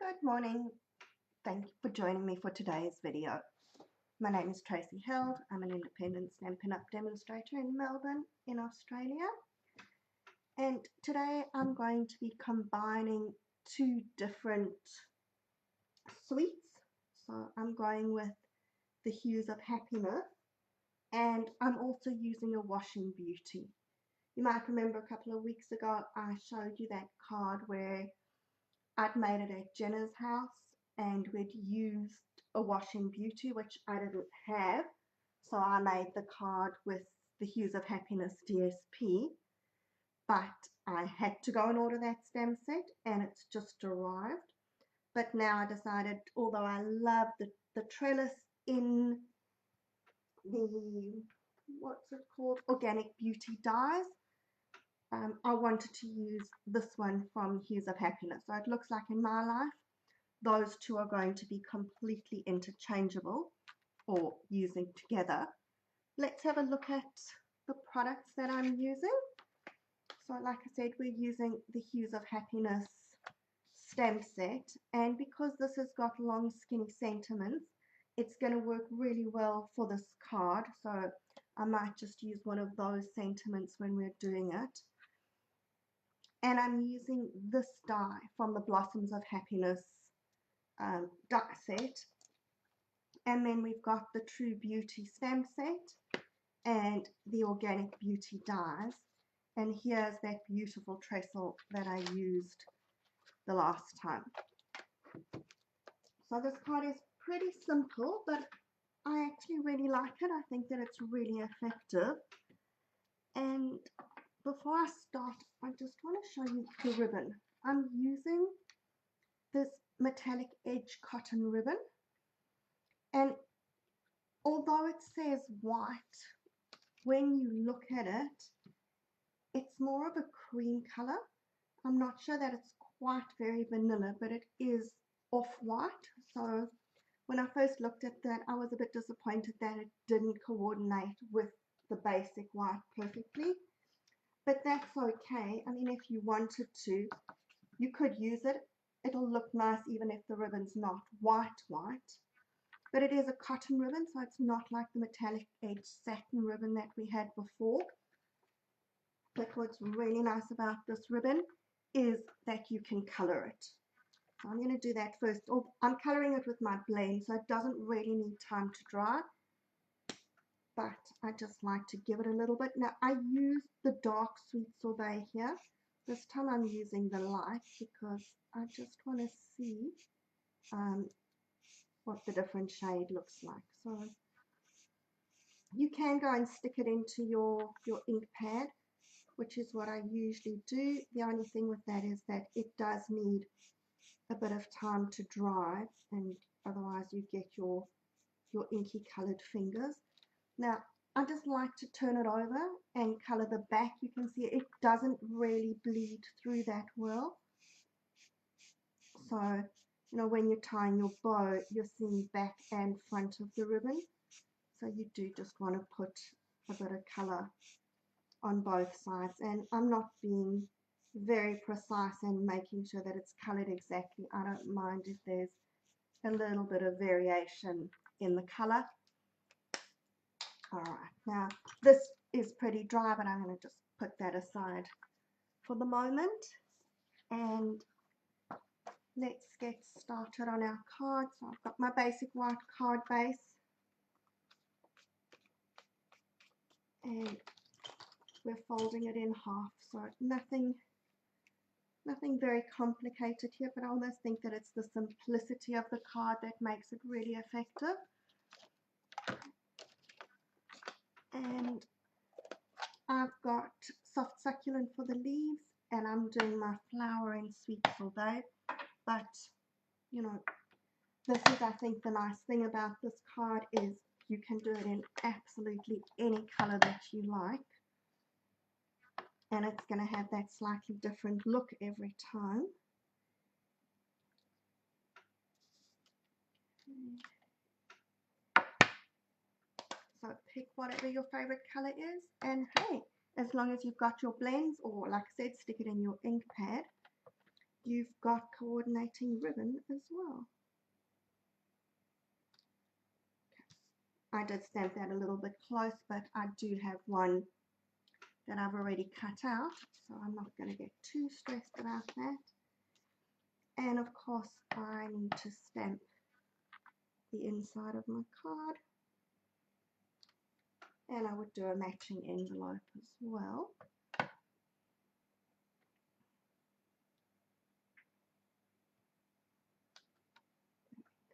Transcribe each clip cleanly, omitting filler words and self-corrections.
Good morning. Thank you for joining me for today's video. My name is Tracy Held. I'm an independent stamp pin-up demonstrator in Melbourne in Australia. And today I'm going to be combining two different sweets. So I'm going with the Hues of Happiness, and I'm also using Awash Beauty. You might remember a couple of weeks ago I showed you that card where I'd made it at Jenna's house and we'd used Awash Beauty, which I didn't have. So I made the card with the Hues of Happiness DSP, but I had to go and order that stamp set and it's just arrived. But now I decided, although I love the trellis in the, what's it called, Organic Beauty dies, I wanted to use this one from Hues of Happiness. So it looks like in my life, those two are going to be completely interchangeable or using together. Let's have a look at the products that I'm using. So like I said, we're using the Hues of Happiness stamp set, and because this has got long skinny sentiments, it's going to work really well for this card. So I might just use one of those sentiments when we're doing it. And I'm using this die from the Blossoms of Happiness die set. And then we've got the True Beauty stamp set and the Organic Beauty dies. And here's that beautiful trestle that I used the last time. So this card is pretty simple, but I actually really like it. I think that it's really effective. And before I start, I just want to show you the ribbon. I'm using this metallic edge cotton ribbon, and although it says white, when you look at it, it's more of a cream color. I'm not sure that it's quite very vanilla, but it is off-white. So when I first looked at that, I was a bit disappointed that it didn't coordinate with the basic white perfectly. But that's okay. I mean, if you wanted to, you could use it. It'll look nice even if the ribbon's not white. But it is a cotton ribbon, so it's not like the metallic edge satin ribbon that we had before. But what's really nice about this ribbon is that you can color it. So I'm going to do that first. I'm coloring it with my blend, so it doesn't really need time to dry. But I just like to give it a little bit. Now I use the dark sweet sorbet here. This time I'm using the light because I just want to see what the different shade looks like. So you can go and stick it into your ink pad, which is what I usually do. The only thing with that is that it does need a bit of time to dry, and otherwise you get your inky colored fingers. Now I just like to turn it over and color the back. You can see it doesn't really bleed through that well. So, you know, when you're tying your bow, you're seeing back and front of the ribbon. So you do just want to put a bit of color on both sides. And I'm not being very precise in making sure that it's colored exactly. I don't mind if there's a little bit of variation in the color. Alright, now this is pretty dry, but I'm going to just put that aside for the moment. And let's get started on our card. So I've got my basic white card base. And we're folding it in half. So nothing very complicated here, but I almost think that it's the simplicity of the card that makes it really effective. And I've got soft succulent for the leaves, and I'm doing my flower in sweet sorbet. But you know, this is, I think, the nice thing about this card is you can do it in absolutely any color that you like, and it's going to have that slightly different look every time. So pick whatever your favorite color is, and hey, as long as you've got your blends, or like I said, stick it in your ink pad. you've got coordinating ribbon as well. I did stamp that a little bit close, but I do have one that I've already cut out, so I'm not going to get too stressed about that. And of course I need to stamp the inside of my card, and I would do a matching envelope as well.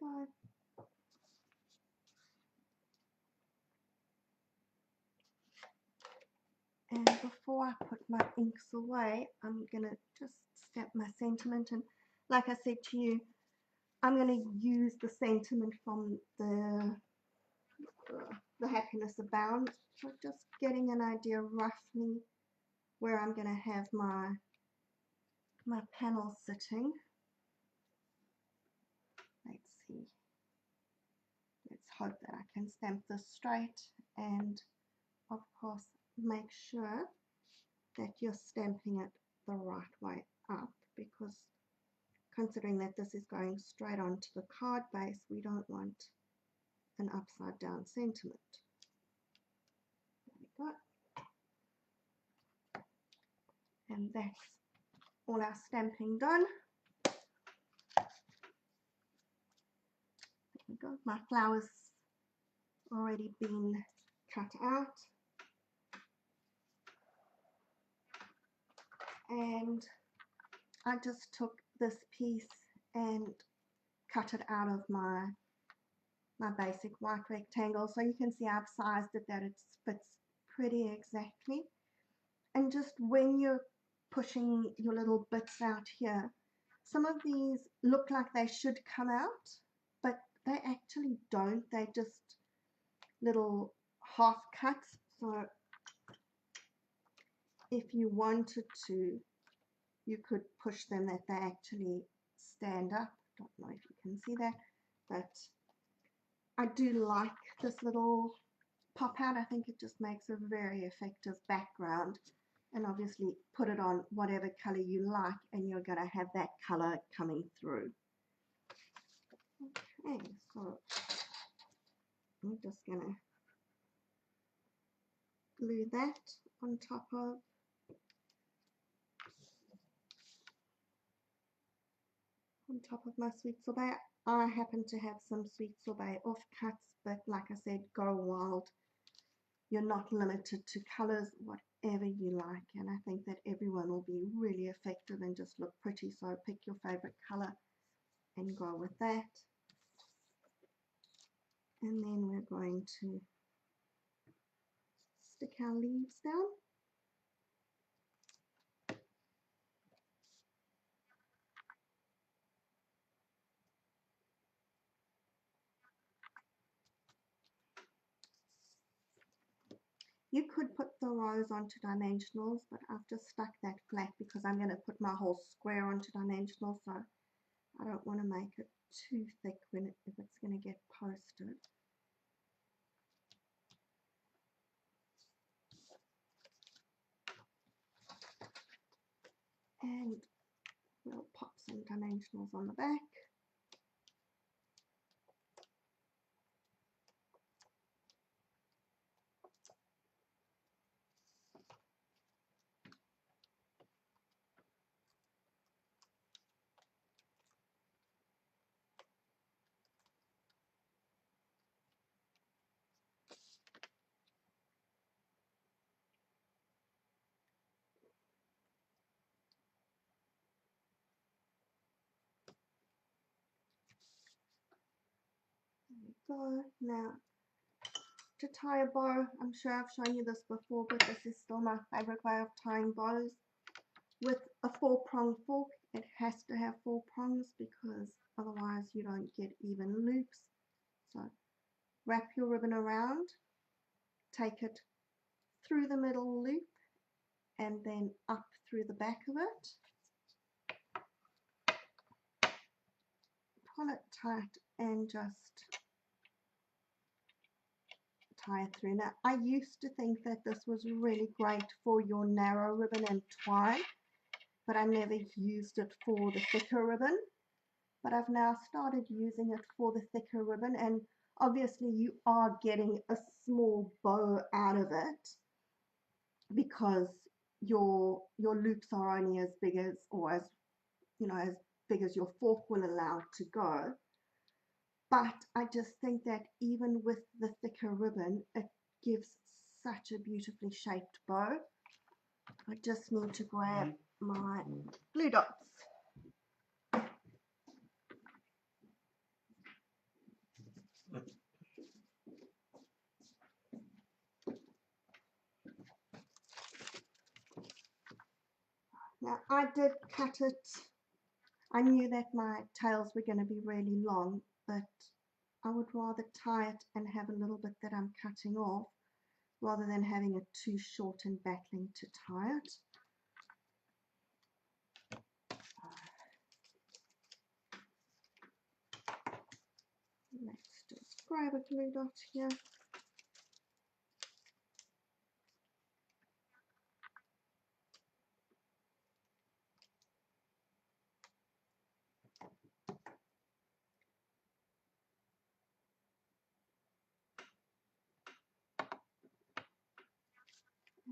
There we go. And before I put my inks away, I'm going to just stamp my sentiment. And like I said to you, I'm going to use the sentiment from the Happiness Abound. So just getting an idea roughly where I'm going to have my panel sitting. Let's see. Let's hope that I can stamp this straight, and of course make sure that you're stamping it the right way up, because considering that this is going straight onto the card base, we don't want an upside down sentiment. There we go. And that's all our stamping done. There we go. My flowers already been cut out. And I just took this piece and cut it out of my basic white rectangle, so you can see I've sized it that it fits pretty exactly. And just when you're pushing your little bits out here, some of these look like they should come out, but they actually don't. They're just little half cuts. So if you wanted to, you could push them that they actually stand up. Don't know if you can see that, but I do like this little pop out. I think it just makes a very effective background, and obviously put it on whatever color you like and you're going to have that color coming through. Okay, so I'm just going to glue that on top of my sweet sorbet. I happen to have some sweet sorbet offcuts, but like I said, go wild. You're not limited to colors, whatever you like, and I think that everyone will be really effective and just look pretty. So pick your favorite color and go with that. And then we're going to stick our leaves down. You could put the rose onto dimensionals, but I've just stuck that flat because I'm going to put my whole square onto dimensionals, so I don't want to make it too thick if it's going to get posted. And we'll pop some dimensionals on the back. There we go. Now, to tie a bow, I'm sure I've shown you this before, but this is still my favorite way of tying bows. With a 4-prong fork, it has to have 4 prongs because otherwise you don't get even loops. So wrap your ribbon around, take it through the middle loop and then up through the back of it. Pull it tight and just tie it through. Now, I used to think that this was really great for your narrow ribbon and twine, but I never used it for the thicker ribbon. But I've now started using it for the thicker ribbon, and obviously you are getting a small bow out of it because your loops are only as big as, or as, you know, as big as your fork will allow to go. But I just think that even with the thicker ribbon, it gives such a beautifully shaped bow. I just need to grab my glue dots. Now I did cut it. I knew that my tails were going to be really long, but I would rather tie it and have a little bit that I'm cutting off rather than having it too short and battling to tie it. Let's just grab a glue dot here.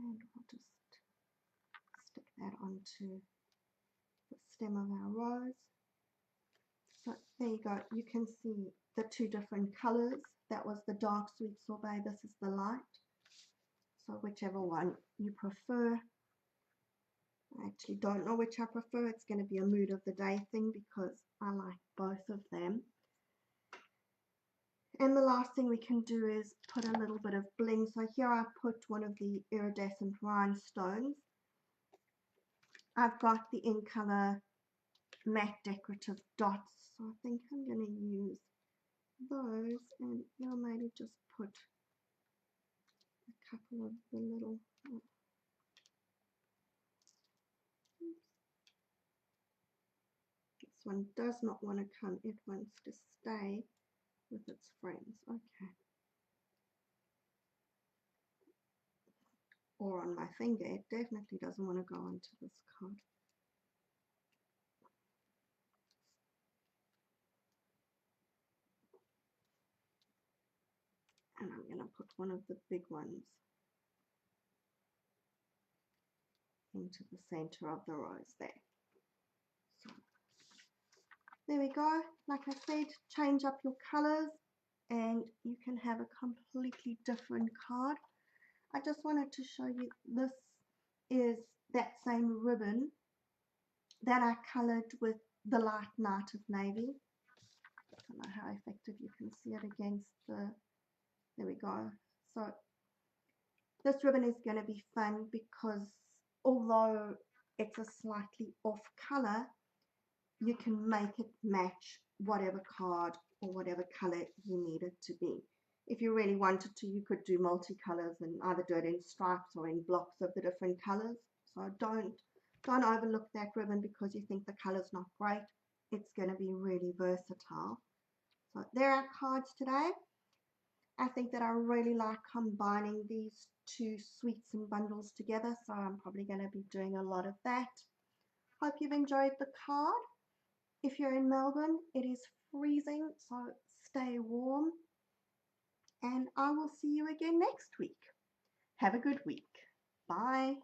And we'll just stick that onto the stem of our rose. So there you go. You can see the two different colors. That was the dark sweet sorbet. This is the light. So whichever one you prefer. I actually don't know which I prefer. It's going to be a mood of the day thing because I like both of them. And the last thing we can do is put a little bit of bling. So here I put one of the iridescent rhinestones. I've got the In Color matte decorative dots. So I think I'm going to use those, and I'll maybe just put a couple of the little this one does not want to come, it wants to stay with its friends. Okay. Or on my finger, it definitely doesn't want to go onto this card. And I'm going to put one of the big ones into the center of the rose there. So there we go. Like I said, change up your colors and you can have a completely different card. I just wanted to show you, this is that same ribbon that I colored with the light Night of Navy. I don't know how effective you can see it against the, there we go. So this ribbon is going to be fun because although it's a slightly off color, you can make it match whatever card or whatever color you need it to be. If you really wanted to, you could do multicolors and either do it in stripes or in blocks of the different colors. So don't overlook that ribbon because you think the color's not great. It's going to be really versatile. So there are cards today. I think that I really like combining these two sweets and bundles together, so I'm probably going to be doing a lot of that. Hope you've enjoyed the card. If you're in Melbourne, it is freezing, so stay warm. And I will see you again next week. Have a good week. Bye.